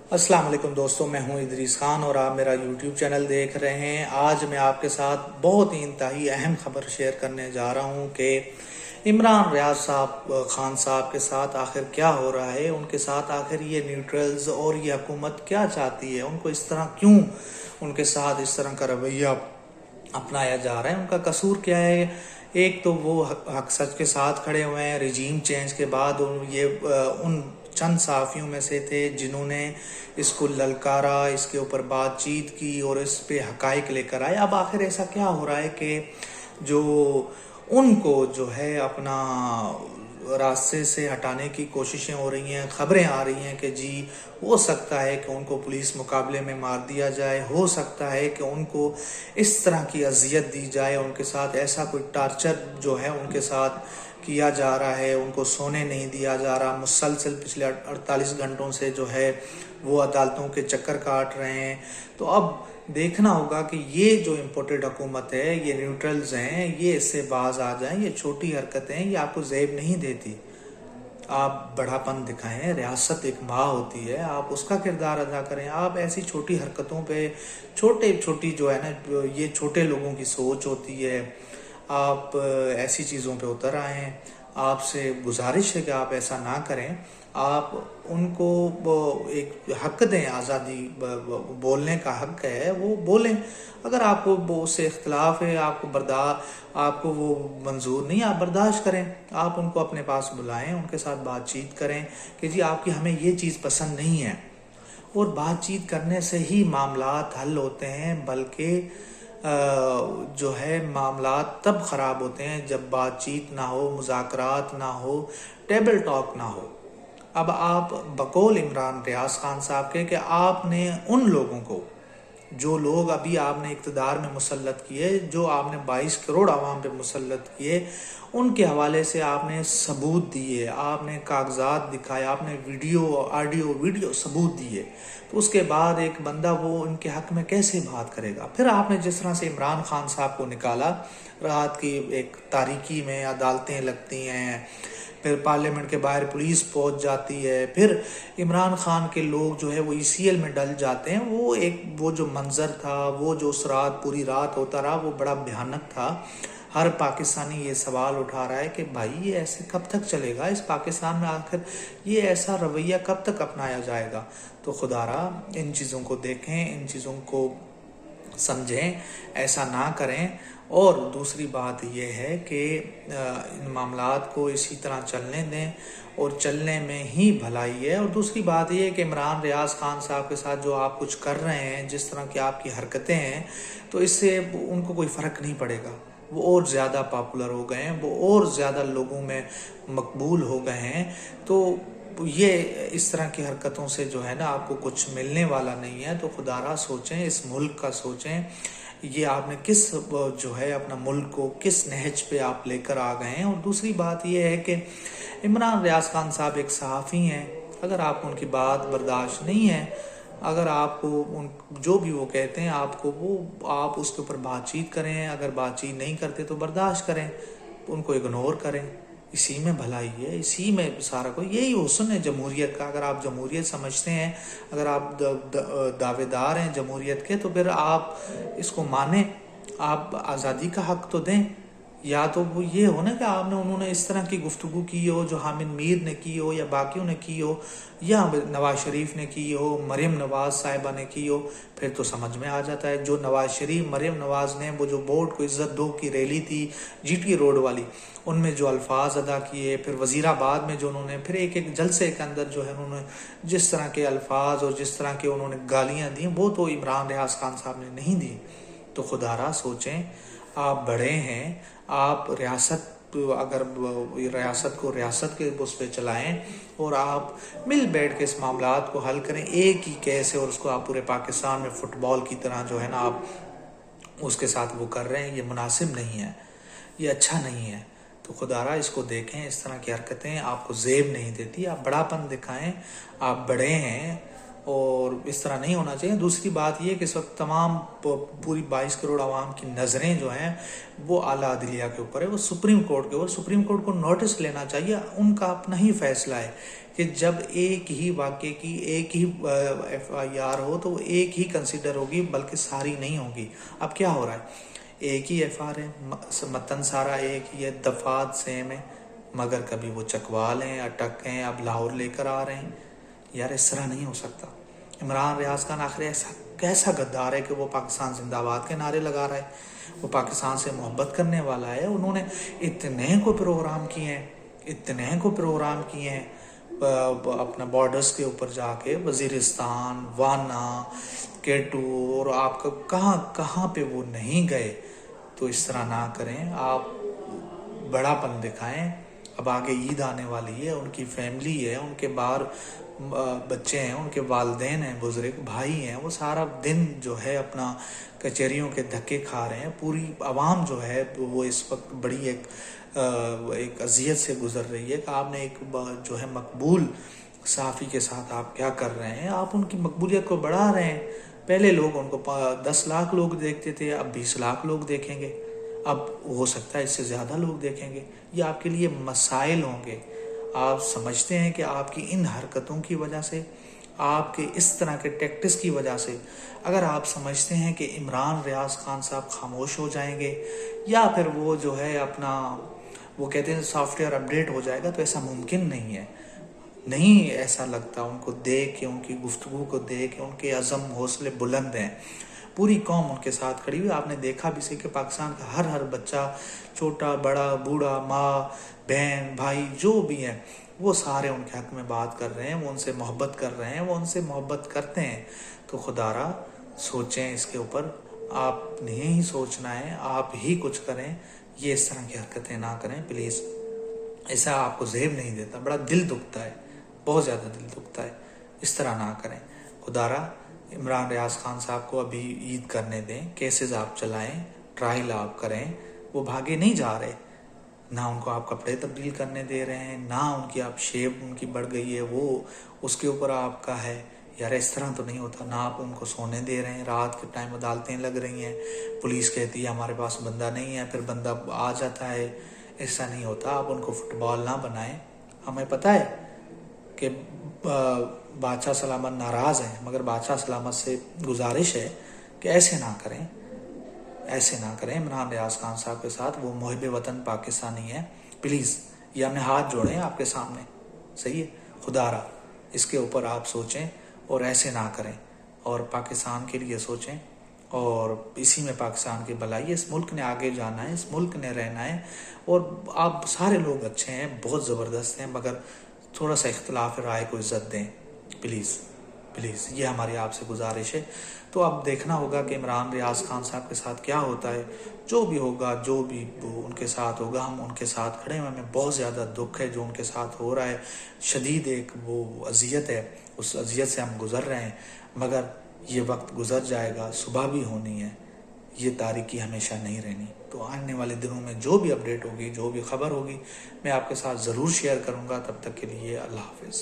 अस्सलाम वालेकुम दोस्तों, मैं हूं इदरीस खान और आप मेरा यूट्यूब चैनल देख रहे हैं। आज मैं आपके साथ बहुत ही इंतहाई अहम खबर शेयर करने जा रहा हूं कि इमरान रियाज साहब खान साहब के साथ आखिर क्या हो रहा है। उनके साथ आखिर ये न्यूट्रल्स और ये हुकूमत क्या चाहती है, उनको इस तरह क्यों उनके साथ इस तरह का रवैया अपनाया जा रहा है, उनका कसूर क्या है। एक तो वो हक सच के साथ खड़े हुए हैं। रिजीम चेंज के बाद उन चंद सहाफ़ियों में से थे जिन्होंने इसको ललकारा, इसके ऊपर बातचीत की और इस पे हकाइक लेकर आए। अब आखिर ऐसा क्या हो रहा है कि जो उनको जो है अपना रास्ते से हटाने की कोशिशें हो रही हैं। खबरें आ रही हैं कि जी हो सकता है कि उनको पुलिस मुकाबले में मार दिया जाए, हो सकता है कि उनको इस तरह की अजियत दी जाए, उनके साथ ऐसा कोई टार्चर जो है उनके साथ किया जा रहा है, उनको सोने नहीं दिया जा रहा। मुसलसल पिछले 48 घंटों से जो है वो अदालतों के चक्कर काट रहे हैं। तो अब देखना होगा कि ये जो इम्पोर्टेड हुकूमत है, ये न्यूट्रल्स हैं, ये इससे बाज आ जाएं। ये छोटी हरकतें ये आपको ज़ेब नहीं देती। आप बड़ापन दिखाएं। रियासत एक माँ होती है, आप उसका किरदार अदा करें। आप ऐसी छोटी हरकतों पे छोटी जो है ना, ये छोटे लोगों की सोच होती है। आप ऐसी चीज़ों पे उतर आए हैं। आपसे गुजारिश है कि आप ऐसा ना करें। आप उनको एक हक दें, आज़ादी बोलने का हक है, वो बोलें। अगर आपको वो उससे इख्तलाफ है, आपको वो मंजूर नहीं, आप बर्दाश्त करें। आप उनको अपने पास बुलाएं, उनके साथ बातचीत करें कि जी आपकी हमें ये चीज़ पसंद नहीं है। और बातचीत करने से ही मामलात हल होते हैं, बल्कि जो है मामलात तब ख़राब होते हैं जब बातचीत ना हो, मुज़ाकरात ना हो, टेबल टॉक ना हो। अब आप बकौल इमरान रियाज खान साहब के कि आपने उन लोगों को, जो लोग अभी आपने इक़्तिदार में मुसल्लत किए, जो आपने 22 करोड़ आवाम पे मुसल्लत किए, उनके हवाले से आपने सबूत दिए, आपने कागजात दिखाए, आपने वीडियो सबूत दिए। तो उसके बाद एक बंदा वो उनके हक में कैसे बात करेगा। फिर आपने जिस तरह से इमरान खान साहब को निकाला, रात की एक तारीकी में अदालतें लगती हैं, फिर पार्लियामेंट के बाहर पुलिस पहुंच जाती है, फिर इमरान खान के लोग जो है वो ECL में डल जाते हैं। वो जो मंजर था, वो जो उस रात पूरी रात होता रहा, वो बड़ा भयानक था। हर पाकिस्तानी ये सवाल उठा रहा है कि भाई ये ऐसे कब तक चलेगा, इस पाकिस्तान में आखिर ये ऐसा रवैया कब तक अपनाया जाएगा। तो खुदारा इन चीज़ों को देखें, इन चीज़ों को समझें, ऐसा ना करें। और दूसरी बात यह है कि इन मामलात को इसी तरह चलने दें और चलने में ही भलाई है। और दूसरी बात यह है कि इमरान रियाज खान साहब के साथ जो आप कुछ कर रहे हैं, जिस तरह की आपकी हरकतें हैं, तो इससे उनको कोई फ़र्क नहीं पड़ेगा। वो और ज़्यादा पॉपुलर हो गए हैं, वो और ज़्यादा लोगों में मकबूल हो गए हैं। तो ये इस तरह की हरकतों से जो है ना आपको कुछ मिलने वाला नहीं है। तो खुदारा सोचें, इस मुल्क का सोचें। ये आपने किस जो है अपना मुल्क को किस नहज पे आप लेकर आ गए हैं। और दूसरी बात ये है कि इमरान रियाज खान साहब एक सहाफ़ी हैं। अगर आपको उनकी बात बर्दाश्त नहीं है, अगर आपको उन जो भी वो कहते हैं आपको वो आप उसके ऊपर बातचीत करें। अगर बातचीत नहीं करते तो बर्दाश्त करें, उनको इग्नोर करें। इसी में भलाई है, इसी में सारा कोई यही हुस्न है जमहूरियत का। अगर आप जमहूरियत समझते हैं, अगर आप दावेदार हैं जमहूरियत के, तो फिर आप इसको माने, आप आज़ादी का हक तो दें। या तो वो ये हो ना कि उन्होंने इस तरह की गुफ्तगू की हो जो हामिद मीर ने की हो, या बाकियों ने की हो, या नवाज शरीफ ने की हो, मरीम नवाज साहिबा ने की हो, फिर तो समझ में आ जाता है। जो नवाज शरीफ, मरीम नवाज ने वो जो बोर्ड को इज़्ज़त दो की रैली थी GT रोड वाली, उनमें जो अल्फाज अदा किए, फिर वज़ीराबाद में जो उन्होंने फिर एक जलसे के अंदर जो है उन्होंने जिस तरह के अल्फाज और जिस तरह के उन्होंने गालियाँ दी, वो तो इमरान रियाज खान साहब ने नहीं दी। तो खुदारा सोचें, आप बड़े हैं, आप रियासत को रियासत के उस पर चलाएं और आप मिल बैठ के इस मामलात को हल करें एक ही कैसे। और उसको आप पूरे पाकिस्तान में फुटबॉल की तरह जो है ना आप उसके साथ वो कर रहे हैं, ये मुनासिब नहीं है, ये अच्छा नहीं है। तो खुदारा इसको देखें, इस तरह की हरकतें आपको ज़ेब नहीं देती। आप बड़ापन दिखाएं, आप बड़े हैं, اور اس طرح نہیں ہونا چاہیے۔ دوسری بات یہ کہ اس وقت تمام پوری 22 کروڑ عوام کی نظریں جو ہیں وہ اعلیٰ عدلیہ کے اوپر ہے، وہ سپریم کورٹ کے اوپر۔ سپریم کورٹ کو نوٹس لینا چاہیے، ان کا اپنا ہی فیصلہ ہے کہ جب ایک ہی واقعے کی ایک ہی FIR ہو تو وہ ایک ہی کنسیڈر ہوگی، بلکہ ساری نہیں ہوگی۔ اب کیا ہو رہا ہے، ایک ہی FIR ہے، متن سارا ایک ہی ہے، دفعات سیم ہے، مگر کبھی وہ چکوال ہیں، اٹک ہیں، اب لاہور لے کر آ رہے ہیں۔ یار اس طرح نہیں ہو سکتا۔ عمران ریاض خان آخر ایسا کیسا غدار ہے کہ وہ پاکستان زندہ باد کے نعرے لگا رہا ہے، وہ پاکستان سے محبت کرنے والا ہے۔ انہوں نے اتنے کو پروگرام کیے ہیں اپنا بارڈرز کے اوپر جا کے، وزیرستان، وانا، کیٹو، اور آپ کا کہاں کہاں پہ وہ نہیں گئے۔ تو اس طرح نہ کریں، آپ بڑا پن دکھائیں۔ اب آگے عید آنے والی ہے، ان کی فیملی ہے، ان کے باہر بچے ہیں، ان کے والدین ہیں، بزرگ بھائی ہیں، وہ سارا دن جو ہے اپنا کچہریوں کے دھکے کھا رہے ہیں۔ پوری عوام جو ہے وہ اس وقت بڑی ایک اذیت سے گزر رہی ہے کہ آپ نے ایک جو ہے مقبول صحافی کے ساتھ آپ کیا کر رہے ہیں، آپ ان کی مقبولیت کو بڑھا رہے ہیں۔ پہلے لوگ ان کو 10 لاکھ لوگ دیکھتے تھے، اب 20 لاکھ لوگ دیکھیں گے، اب ہو سکتا ہے اس سے زیادہ لوگ دیکھیں گے۔ یہ آپ کے لیے مسائل ہوں گے۔ آپ سمجھتے ہیں کہ آپ کی ان حرکتوں کی وجہ سے، آپ کے اس طرح کے ٹیکٹس کی وجہ سے، اگر آپ سمجھتے ہیں کہ عمران ریاض خان صاحب خاموش ہو جائیں گے یا پھر وہ جو ہے اپنا وہ کہتے ہیں سافٹ ویئر اپڈیٹ ہو جائے گا، تو ایسا ممکن نہیں ہے۔ نہیں ایسا لگتا، ان کو دیکھ کے، ان کی گفتگو کو دیکھ کے، ان کے عزم حوصلے بلند ہیں۔ پوری قوم ان کے ساتھ کھڑی ہوئی۔ آپ نے دیکھا بھی سی کہ پاکستان کا ہر بچہ، چھوٹا بڑا بوڑھا، ماں بہن بھائی جو بھی ہیں، وہ سارے ان کے حق میں بات کر رہے ہیں، وہ ان سے محبت کر رہے ہیں، وہ ان سے محبت کرتے ہیں۔ تو خدا را سوچیں اس کے اوپر، آپ نے ہی سوچنا ہے، آپ ہی کچھ کریں، یہ اس طرح کی حرکتیں نہ کریں پلیز۔ ایسا آپ کو زیب نہیں دیتا، بڑا دل دکھتا ہے، بہت زیادہ دل دکھتا ہے، اس طرح نہ کریں۔ خدا را عمران ریاض خان صاحب کو ابھی عید کرنے دیں، کیسز آپ چلائیں، ٹرائل آپ کریں، وہ بھاگے نہیں جا رہے، نہ ان کو آپ کپڑے تبدیل کرنے دے رہے ہیں، نہ ان کی آپ شیپ ان کی بڑھ گئی ہے، وہ اس کے اوپر آپ کا ہے۔ یار اس طرح تو نہیں ہوتا، نہ آپ ان کو سونے دے رہے ہیں، رات کے ٹائم عدالتیں لگ رہی ہیں، پولیس کہتی ہے ہمارے پاس بندہ نہیں ہے، پھر بندہ آ جاتا ہے۔ ایسا نہیں ہوتا، آپ ان کو فٹ بال نہ بنائیں۔ ہمیں پتہ ہے کہ بادشاہ سلامت ناراض ہیں، مگر بادشاہ سلامت سے گزارش ہے کہ ایسے نہ کریں عمران ریاض خان صاحب کے ساتھ۔ وہ محب وطن پاکستانی ہے، پلیز یہ ہمیں ہاتھ جوڑیں آپ کے سامنے، صحیح ہے؟ خدا را اس کے اوپر آپ سوچیں اور ایسے نہ کریں، اور پاکستان کے لیے سوچیں، اور اسی میں پاکستان کی بھلائی ہے۔ اس ملک نے آگے جانا ہے، اس ملک نے رہنا ہے، اور آپ سارے لوگ اچھے ہیں، بہت زبردست ہیں، مگر تھوڑا سا اختلاف رائے کو عزت دیں پلیز، یہ ہماری آپ سے گزارش ہے۔ تو اب دیکھنا ہوگا کہ عمران ریاض خان صاحب کے ساتھ کیا ہوتا ہے، جو بھی ہوگا، جو بھی ان کے ساتھ ہوگا، ہم ان کے ساتھ کھڑے ہیں۔ ہمیں بہت زیادہ دکھ ہے جو ان کے ساتھ ہو رہا ہے، شدید ایک وہ اذیت ہے، اس اذیت سے ہم گزر رہے ہیں، مگر یہ وقت گزر جائے گا، صبح بھی ہونی ہے، یہ تاریکی ہمیشہ نہیں رہنی۔ تو آنے والے دنوں میں جو بھی اپڈیٹ ہوگی، جو بھی خبر ہوگی، میں آپ کے ساتھ ضرور شیئر کروں گا۔ تب تک کے لیے اللہ حافظ۔